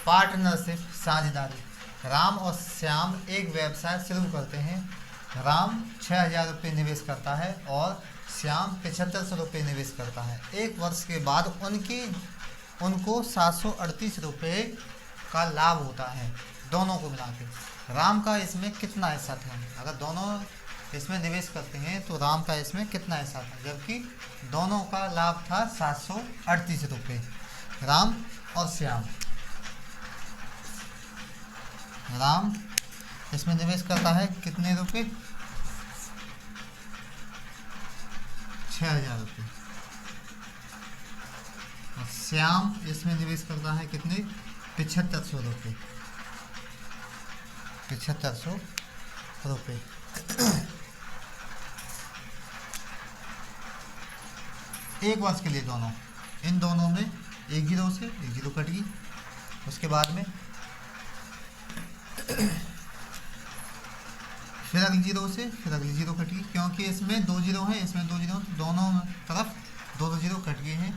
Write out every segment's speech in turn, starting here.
Partnership साझेदारी। राम और श्याम एक व्यवसाय शुरू करते हैं। राम 6,000 रुपये निवेश करता है और श्याम 7500 रुपये निवेश करता है। एक वर्ष के बाद उनको 738 रुपये का लाभ होता है दोनों को मिला के। राम का इसमें कितना हिस्सा था? अगर दोनों इसमें निवेश करते हैं तो राम का इसमें कितना हिस्सा था? जबकि दोनों का लाभ था 738 रुपये, राम और श्याम। राम इसमें निवेश करता है कितने रुपये? 6,000 रुपये। और श्याम इसमें निवेश करता है कितने? 7500 रुपये। 7500 रुपये। एक वर्ष के लिए दोनों, इन दोनों में एक जीरो से एक जीरो कट गई। उसके बाद में फिर अगली जीरो से फिर अगली जीरो कट गई, क्योंकि इसमें दो जीरो है, इसमें दो जीरो, दोनों तरफ दो दो जीरो कट गए हैं।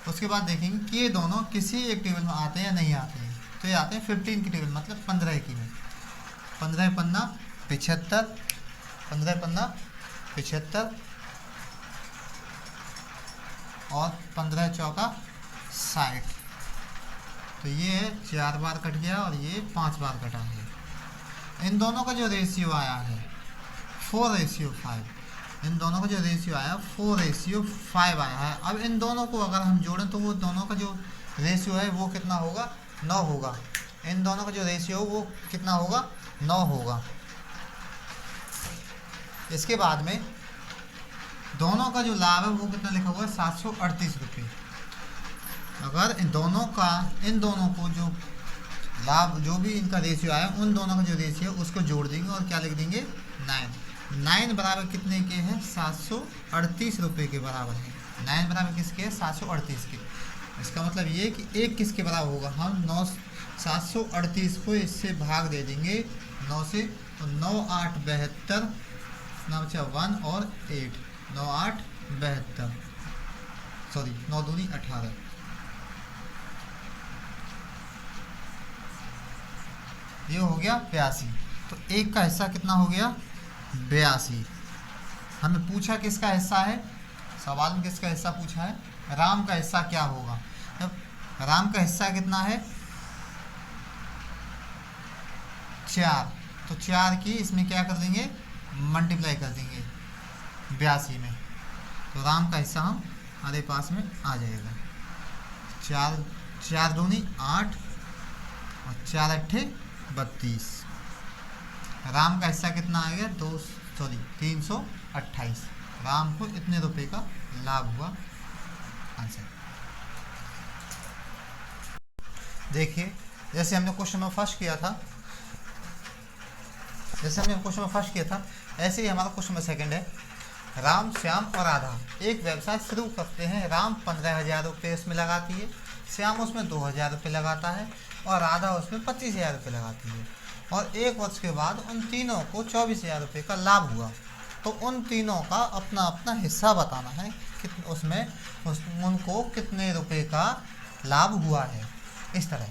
उसके बाद देखेंगे कि ये दोनों किसी एक टेबल में आते हैं या नहीं आते हैं। तो ये आते हैं 15 की टेबल, मतलब 15 की में। 15 पन्ना 75, 15 पन्ना 75 और 15 चौका 60। तो ये 4 बार कट गया और ये 5 बार कटा है। इन दोनों का जो रेशियो आया है 4:5। इन दोनों का जो रेशियो आया 4:5 आया है। अब इन दोनों को अगर हम जोड़ें तो वो दोनों का जो रेशियो है वो कितना होगा? 9 होगा। इन दोनों का जो रेशियो वो कितना होगा? 9 होगा। इसके बाद में दोनों का जो लाभ है वो कितना लिखा हुआ है? 738 रुपये। अगर इन दोनों को जो लाभ, जो भी इनका रेशियो आया, उन दोनों का जो रेशियो उसको जोड़ देंगे और क्या लिख देंगे? 9 बराबर कितने के हैं? 738 रुपये के बराबर है। 9 बराबर किसके है? 738 के। इसका मतलब ये कि एक किसके बराबर होगा? हम 738 को इससे भाग दे देंगे 9 से, तो 9 8 72, 9 1 और 8, 9 8 72, सॉरी 9 दूनी 18। ये हो गया 82। तो एक का हिस्सा कितना हो गया? 82। हमें पूछा किसका हिस्सा है? सवाल में किसका हिस्सा पूछा है? राम का हिस्सा क्या होगा? अब राम का हिस्सा कितना है? 4। तो 4 की इसमें क्या कर देंगे? मल्टीप्लाई कर देंगे 82 में। तो राम का हिस्सा हम हमारे पास में आ जाएगा। 4 दूनी 8 और 4 अट्ठे 32। राम का हिस्सा कितना आ गया? 328। राम को इतने रुपए का लाभ हुआ। आंसर देखिए, जैसे हमने क्वेश्चन में फर्स्ट किया था, ऐसे ही हमारा क्वेश्चन में सेकंड है। राम, श्याम और राधा एक व्यवसाय शुरू करते हैं। राम 15,000 रुपये उसमें लगाती है, श्याम उसमें 2,000 रुपये लगाता है और राधा उसमें 25,000 रुपये लगाती है। और एक वर्ष के बाद उन तीनों को 24,000 रुपये का लाभ हुआ। तो उन तीनों का अपना अपना हिस्सा बताना है कि उनको कितने रुपए का लाभ हुआ है। इस तरह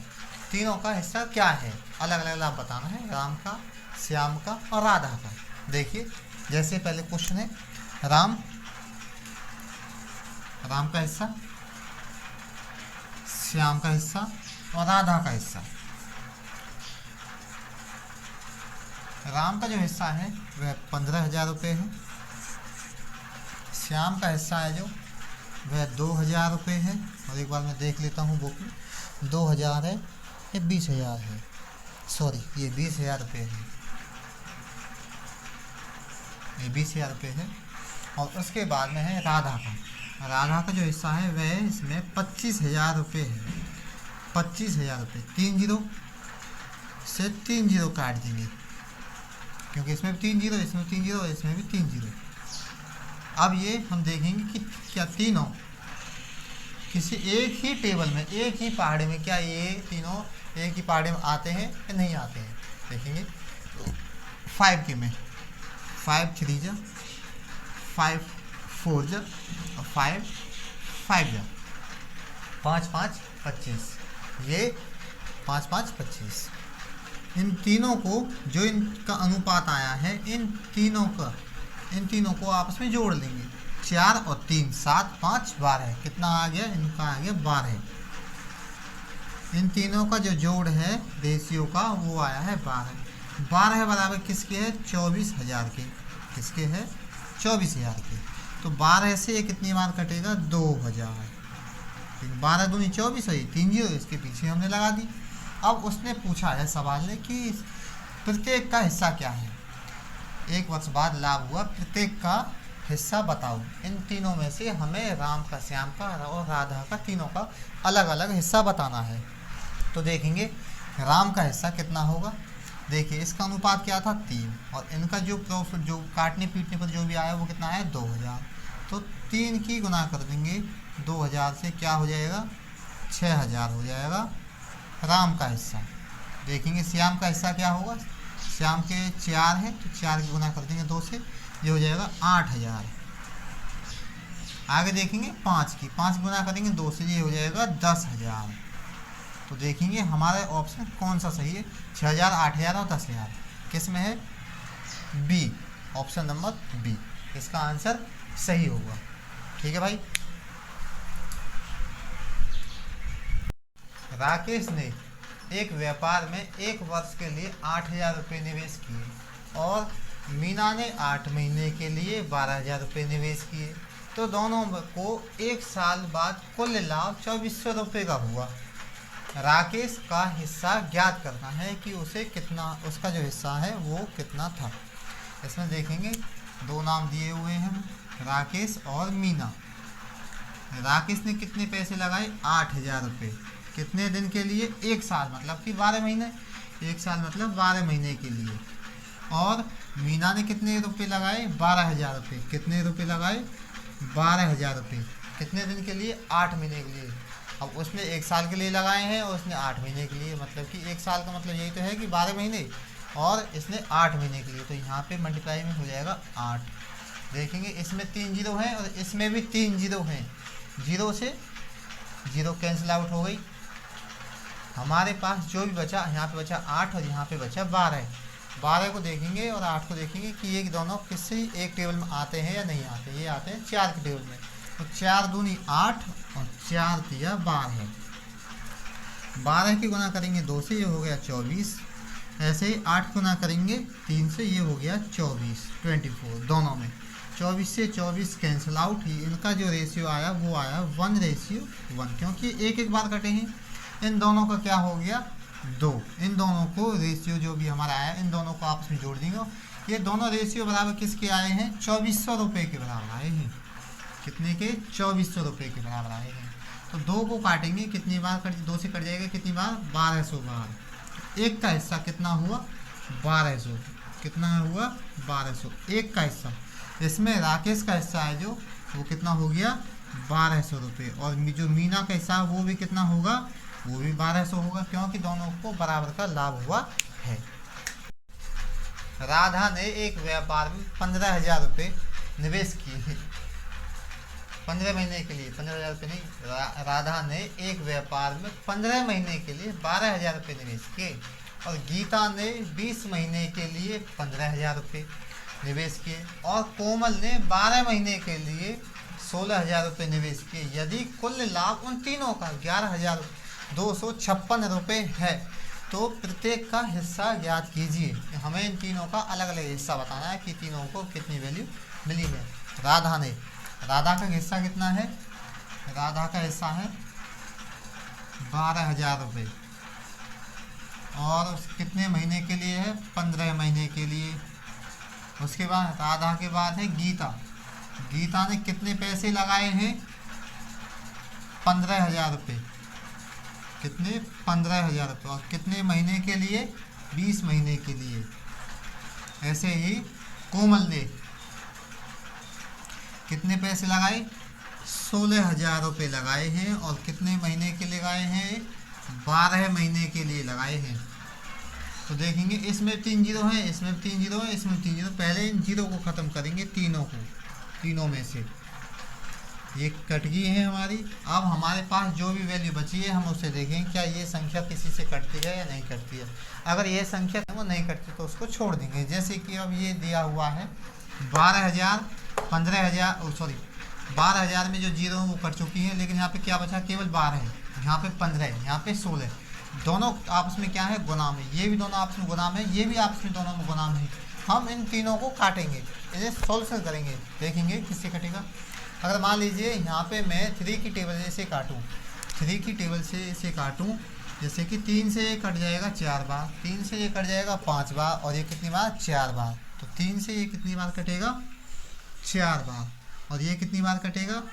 तीनों का हिस्सा क्या है, अलग अलग लाभ बताना है, राम का, श्याम का और राधा का। देखिए, जैसे पहले क्वेश्चन है, राम का हिस्सा, श्याम का हिस्सा और राधा का हिस्सा। राम का जो हिस्सा है वह 15,000 रुपये है। श्याम का हिस्सा है जो वह 2,000 रुपये है। और एक बार मैं देख लेता हूँ बुक में, 2,000 है या 20,000 है? सॉरी, ये 20,000 रुपये है। ये 20,000 रुपये है। और उसके बाद में है राधा का जो हिस्सा है वह इसमें 25,000 रुपये है। 25,000 रुपये, 3 जीरो से 3 जीरो काट देंगे, क्योंकि इसमें भी 3 जीरो, इसमें 3 जीरो और इसमें भी 3 जीरो। अब ये हम देखेंगे कि क्या तीनों किसी एक ही टेबल में, एक ही पहाड़े में, क्या ये तीनों एक ही पहाड़े में आते हैं या नहीं आते हैं? देखेंगे 5 के में 5 3 जा, 5 4 जा और 5 5 जा, 5 5 25। ये 5 5 25। इन तीनों को जो इनका अनुपात आया है इन तीनों को आपस में जोड़ लेंगे। 4 और 3 7 5 12। कितना आ गया? इनका आ गया 12। इन तीनों का जो जोड़ है रेशियो का वो आया है 12। 12 बराबर किसके है? 24,000 के। किसके है? 24,000 के। तो 12 से ये कितनी बार कटेगा? 2000। 12 दूनी 24 है, 3 जीरो इसके पीछे हमने लगा दी। अब उसने पूछा है सवाल ने कि प्रत्येक का हिस्सा क्या है। 1 वर्ष बाद लाभ हुआ, प्रत्येक का हिस्सा बताओ। इन तीनों में से हमें राम का, श्याम का और राधा का, तीनों का अलग अलग हिस्सा बताना है। तो देखेंगे राम का हिस्सा कितना होगा। देखिए इसका अनुपात क्या था? 3। और इनका जो प्रॉफिट, जो काटने पीटने पर जो भी आया वो कितना है? 2000। तो 3 की गुना कर देंगे 2000 से, क्या हो जाएगा? 6000 हो जाएगा राम का हिस्सा। देखेंगे श्याम का हिस्सा क्या होगा। श्याम के 4 है तो 4 की गुना कर देंगे 2 से, ये हो जाएगा 8000। आगे देखेंगे 5 की, 5 गुना करेंगे 2 से, ये हो जाएगा 10,000। तो देखेंगे हमारा ऑप्शन कौन सा सही है? 6000, 8000 और 10,000। किस में है? बी, ऑप्शन नंबर बी इसका आंसर सही होगा। ठीक है भाई। राकेश ने एक व्यापार में 1 वर्ष के लिए 8,000 रुपये निवेश किए और मीना ने 8 महीने के लिए 12,000 रुपये निवेश किए। तो दोनों को 1 साल बाद कुल लाभ 2400 रुपये का हुआ। राकेश का हिस्सा ज्ञात करना है कि उसे कितना, उसका जो हिस्सा है वो कितना था। इसमें देखेंगे 2 नाम दिए हुए हैं, राकेश और मीना। राकेश ने कितने पैसे लगाए? 8,000 रुपये। कितने दिन के लिए? 1 साल, मतलब कि 12 महीने। 1 साल मतलब 12 महीने के लिए। और मीना ने कितने रुपए लगाए? 12,000 रुपये। कितने रुपए लगाए? 12,000 रुपये। कितने दिन के लिए? 8 महीने के लिए। अब उसने 1 साल के लिए लगाए हैं और उसने 8 महीने के लिए, मतलब कि 1 साल का मतलब यही तो है कि 12 महीने, और इसने 8 महीने के लिए। तो यहाँ पे मल्टीप्लाई में हो जाएगा 8। देखेंगे इसमें 3 जीरो हैं और इसमें भी 3 जीरो हैं। जीरो से जीरो कैंसिल आउट हो गई। हमारे पास जो भी बचा, यहाँ पे बचा 8 और यहाँ पे बचा 12। 12 को देखेंगे और 8 को देखेंगे कि ये दोनों किससे एक टेबल में आते हैं या नहीं आते। ये आते हैं 4 के टेबल में। तो 4 दूनी 8 और 4 तिया 12। 12 की गुना करेंगे 2 से, ये हो गया 24। ऐसे ही 8 गुना करेंगे 3 से, ये हो गया 24, 24 दोनों में। 24 से 24 कैंसिल आउट। ही इनका जो रेशियो आया वो आया 1:1, क्योंकि एक बार कटे हैं। इन दोनों का क्या हो गया? 2। इन दोनों को रेशियो जो भी हमारा आया, इन दोनों को आपस में जोड़ देंगे। ये दोनों रेशियो बराबर किसके आए हैं? 2400 रुपये के बराबर आए हैं। कितने के? 2400 रुपये के बराबर आए हैं। तो 2 को काटेंगे, कितनी बार कट, 2 से कट जाएगा कितनी बार? 1200 बार। 1 का हिस्सा कितना हुआ? 1200। कितना हुआ? 1200। 1 का हिस्सा, इसमें राकेश का हिस्सा है जो, वो कितना हो गया? 1200 रुपये। और जो मीना का हिस्सा वो भी कितना होगा? वो भी 1200 होगा, क्योंकि दोनों को बराबर का लाभ हुआ है। राधा ने एक व्यापार में 15,000 रुपये निवेश किए। 15 महीने के लिए, 15,000 रुपये नहीं, राधा ने एक व्यापार में 15 महीने के लिए 12,000 रुपये निवेश किए। और गीता ने 20 महीने के लिए 15,000 रुपये निवेश किए। और कोमल ने 12 महीने के लिए 16,000 रुपये निवेश किए। यदि कुल लाभ उन तीनों का 11,256 रुपये है तो प्रत्येक का हिस्सा ज्ञात कीजिए। हमें इन तीनों का अलग अलग हिस्सा बताना है कि तीनों को कितनी वैल्यू मिली है। राधा का हिस्सा कितना है? राधा का हिस्सा है 12,000 रुपये। और कितने महीने के लिए है? 15 महीने के लिए। उसके बाद राधा के बाद है गीता ने कितने पैसे लगाए हैं? 15,000 रुपये। कितने? 15,000 रुपये। और कितने महीने के लिए? 20 महीने के लिए। ऐसे ही कोमल ने कितने पैसे लगाए? 16,000 रुपये लगाए हैं। और कितने महीने के लिए लगाए हैं? 12 महीने के लिए लगाए हैं। तो देखेंगे इसमें 3 जीरो हैं, इसमें 3 जीरो हैं, इसमें 3 जीरो। पहले इन जीरो को ख़त्म करेंगे, तीनों में से। ये कट गई है हमारी। अब हमारे पास जो भी वैल्यू बची है हम उसे देखेंगे क्या ये संख्या किसी से कटती है या नहीं कटती है। अगर ये संख्या वो नहीं कटती तो उसको छोड़ देंगे। जैसे कि अब ये दिया हुआ है 12,000, 15,000, सॉरी 12,000 में जो जीरो वो कट चुकी है, लेकिन यहाँ पे क्या बचा, केवल 12 है, यहाँ पे 15 है, यहाँ पे 16। दोनों आपस में क्या है, गुणाम है। ये भी दोनों आपस में गुणाम है, ये भी आपस में दोनों में गुणाम है। हम इन तीनों को काटेंगे, इन्हें सोल्यूशन करेंगे, देखेंगे किससे कटेगा। अगर मान लीजिए यहाँ पे मैं 3 की टेबल से काटूँ, 3 की टेबल से इसे काटूँ, जैसे कि 3 से ये कट जाएगा 4 बार, 3 से ये कट जाएगा 5 बार, और ये कितनी बार, 4 बार। तो 3 से ये कितनी बार कटेगा, 4 बार, और ये कितनी बार कटेगा,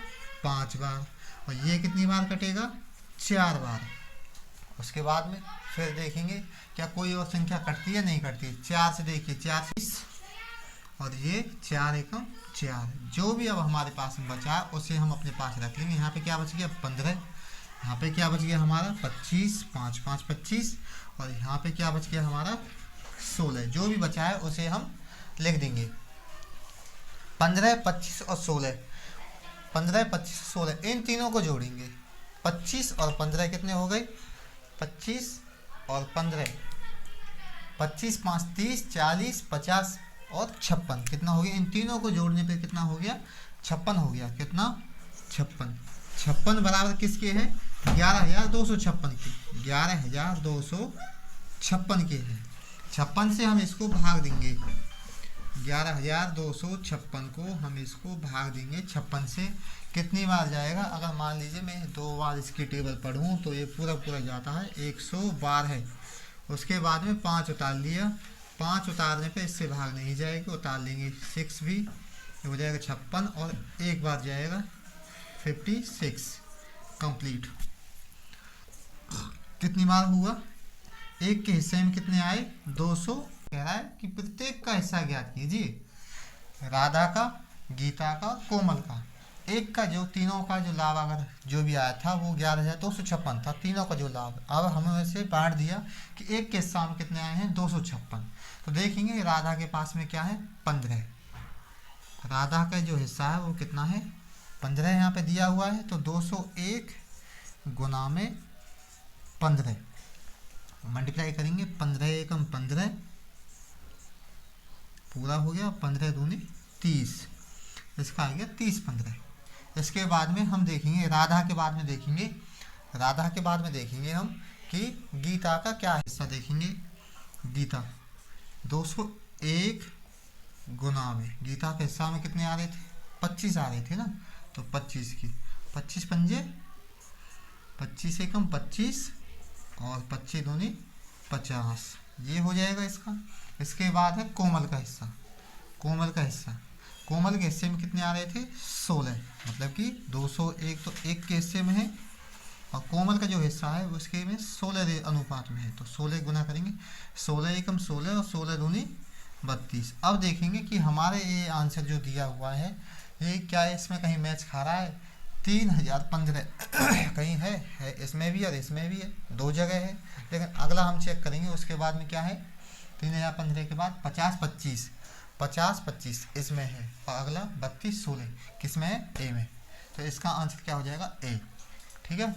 5 बार, और ये कितनी बार कटेगा, 4 बार। उसके बाद में फिर देखेंगे क्या कोई और संख्या कटती है, नहीं कटती। 4 से देखिए 4 20, और ये 4 एकम 4। जो भी अब हमारे पास में बचा है उसे हम अपने पास रख लेंगे। यहाँ पे क्या बच गया, 15, यहाँ पे क्या बच गया हमारा 25, 5 5 25, और यहाँ पे क्या बच गया हमारा 16। जो भी बचा है उसे हम लिख देंगे। 15, 25 और 16, 15, 25, 16, इन तीनों को जोड़ेंगे। 25 और 15 कितने हो गए, 25 और 15, 25 5 30, 40, 50 और 56 कितना हो गया। इन तीनों को जोड़ने पे कितना हो गया, 56 हो गया। कितना, 56। 56 बराबर किसके है, 11,256 के, 11,256 के है। 56 से हम इसको भाग देंगे, 11,256 को हम इसको भाग देंगे 56 से। कितनी बार जाएगा, अगर मान लीजिए मैं 2 बार इसकी टेबल पढ़ूँ तो ये पूरा पूरा जाता है, 112 है। उसके बाद में 5 उतार लिया, 5 उतारने पे इससे भाग नहीं जाएगी, उतार लेंगे 6 भी, ये हो जाएगा 56, और एक बार जाएगा 56 कंप्लीट। कितनी बार हुआ, एक के हिस्से में कितने आए, 200। कह रहा है कि प्रत्येक का हिस्सा ज्ञात कीजिए, राधा का, गीता का, कोमल का। एक का जो तीनों का जो लाभ अगर जो भी आया था वो 11,256 था, तीनों का जो लाभ। अब हमें वैसे बांट दिया कि एक के हिस्सा में कितने आए हैं, 256। तो देखेंगे राधा के पास में क्या है, 15। राधा का जो हिस्सा है वो कितना है, 15 यहाँ पे दिया हुआ है। तो 201 गुना में 15 मल्टीप्लाई करेंगे, 15 एकम 15 पूरा हो गया, 15 दूनी 30, इसका आ गया 30 15। इसके बाद में हम देखेंगे राधा के बाद में देखेंगे, राधा के बाद में देखेंगे हम कि गीता का क्या हिस्सा देखेंगे। गीता 201 गुना में, गीता के हिस्सा में कितने आ रहे थे, 25 आ रहे थे ना। तो 25 की 25 पंजे 25 एकम 25, और 25 दूनी 50, ये हो जाएगा इसका। इसके बाद है कोमल का हिस्सा, कोमल का हिस्सा, कोमल के हिस्से में कितने आ रहे थे, 16, मतलब कि 201 तो एक के हिस्से में है, और कोमल का जो हिस्सा है उसके में 16 अनुपात में है। तो 16 गुना करेंगे, 16 एकम 16, और 16 दूनी 32। अब देखेंगे कि हमारे ये आंसर जो दिया हुआ है ये क्या इसमें कहीं मैच खा रहा है। 3015 कहीं है इसमें भी और इसमें भी है, 2 जगह है। लेकिन अगला हम चेक करेंगे, उसके बाद में क्या है, 3015 के बाद 50 25, 50 25 इसमें है, और अगला 32 16 किस में है, ए में। तो इसका आंसर क्या हो जाएगा, ए। ठीक है।